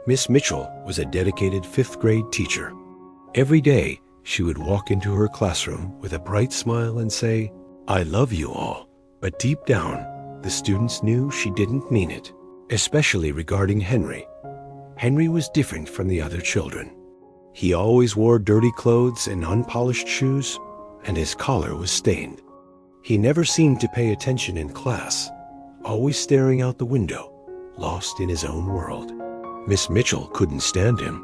Miss Mitchell was a dedicated fifth-grade teacher. Every day, she would walk into her classroom with a bright smile and say, "I love you all." But deep down, the students knew she didn't mean it, especially regarding Henry. Henry was different from the other children. He always wore dirty clothes and unpolished shoes, and his collar was stained. He never seemed to pay attention in class, always staring out the window, lost in his own world. Miss Mitchell couldn't stand him.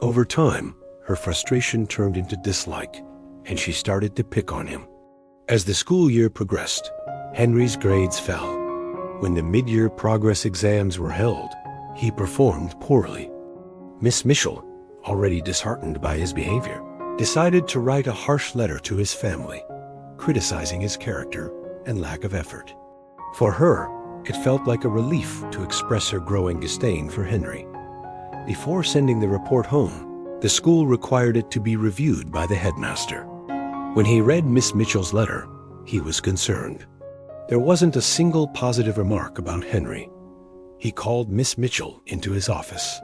Over time, her frustration turned into dislike, and she started to pick on him. As the school year progressed, Henry's grades fell. When the mid-year progress exams were held, he performed poorly. Miss Mitchell, already disheartened by his behavior, decided to write a harsh letter to his family, criticizing his character and lack of effort. For her, it felt like a relief to express her growing disdain for Henry. Before sending the report home, the school required it to be reviewed by the headmaster. When he read Miss Mitchell's letter, he was concerned. There wasn't a single positive remark about Henry. He called Miss Mitchell into his office.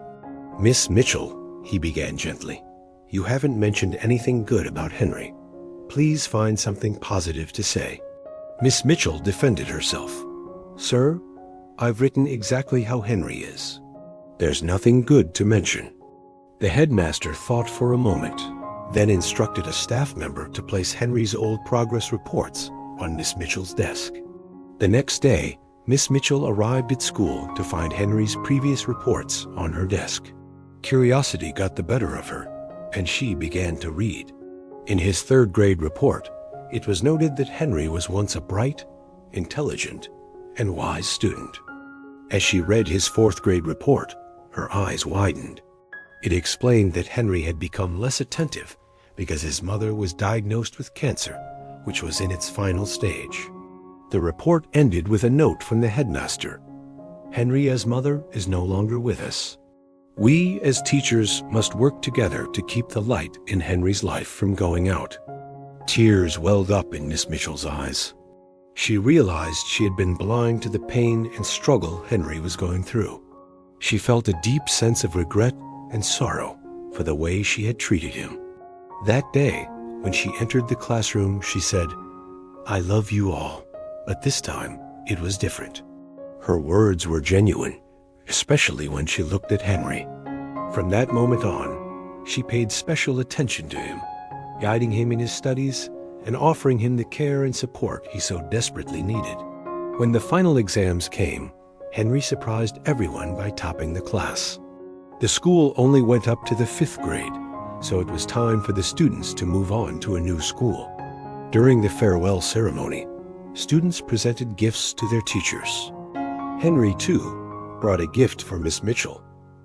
"Miss Mitchell," he began gently, "you haven't mentioned anything good about Henry. Please find something positive to say." Miss Mitchell defended herself. "Sir, I've written exactly how Henry is. There's nothing good to mention." The headmaster thought for a moment, then instructed a staff member to place Henry's old progress reports on Miss Mitchell's desk. The next day, Miss Mitchell arrived at school to find Henry's previous reports on her desk. Curiosity got the better of her, and she began to read. In his third-grade report, it was noted that Henry was once a bright, intelligent, and wise student. As she read his fourth-grade report, her eyes widened. It explained that Henry had become less attentive because his mother was diagnosed with cancer, which was in its final stage. The report ended with a note from the headmaster. "Henry's mother is no longer with us. We, as teachers, must work together to keep the light in Henry's life from going out." Tears welled up in Miss Mitchell's eyes. She realized she had been blind to the pain and struggle Henry was going through. She felt a deep sense of regret and sorrow for the way she had treated him. That day, when she entered the classroom, she said, "I love you all," but this time it was different. Her words were genuine, especially when she looked at Henry. From that moment on, she paid special attention to him, guiding him in his studies and offering him the care and support he so desperately needed. When the final exams came, Henry surprised everyone by topping the class. The school only went up to the 5th grade, so it was time for the students to move on to a new school. During the farewell ceremony, students presented gifts to their teachers. Henry, too, brought a gift for Miss Mitchell,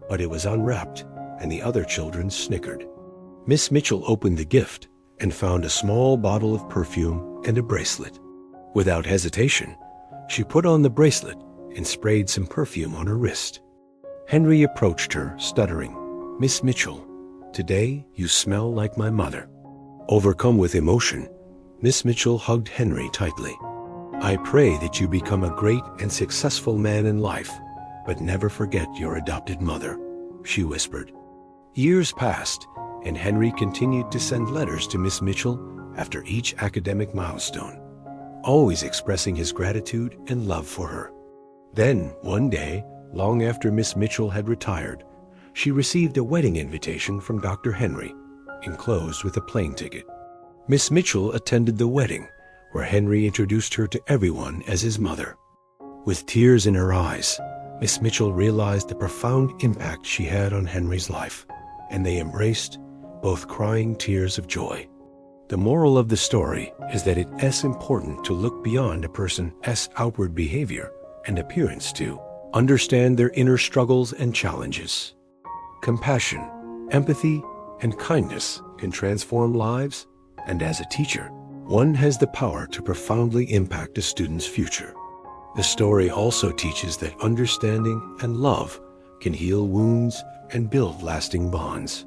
but it was unwrapped, and the other children snickered. Miss Mitchell opened the gift and found a small bottle of perfume and a bracelet. Without hesitation, she put on the bracelet and sprayed some perfume on her wrist. Henry approached her, stuttering, "Miss Mitchell, today you smell like my mother." Overcome with emotion, Miss Mitchell hugged Henry tightly. "I pray that you become a great and successful man in life, but never forget your adopted mother," she whispered. Years passed, and Henry continued to send letters to Miss Mitchell after each academic milestone, always expressing his gratitude and love for her. Then, one day, long after Miss Mitchell had retired, she received a wedding invitation from Dr. Henry, enclosed with a plane ticket. Miss Mitchell attended the wedding, where Henry introduced her to everyone as his mother. With tears in her eyes, Miss Mitchell realized the profound impact she had on Henry's life, and they embraced, both crying tears of joy. The moral of the story is that it is important to look beyond a person's outward behavior and appearance to understand their inner struggles and challenges. Compassion, empathy, and kindness can transform lives, and as a teacher, one has the power to profoundly impact a student's future. The story also teaches that understanding and love can heal wounds and build lasting bonds.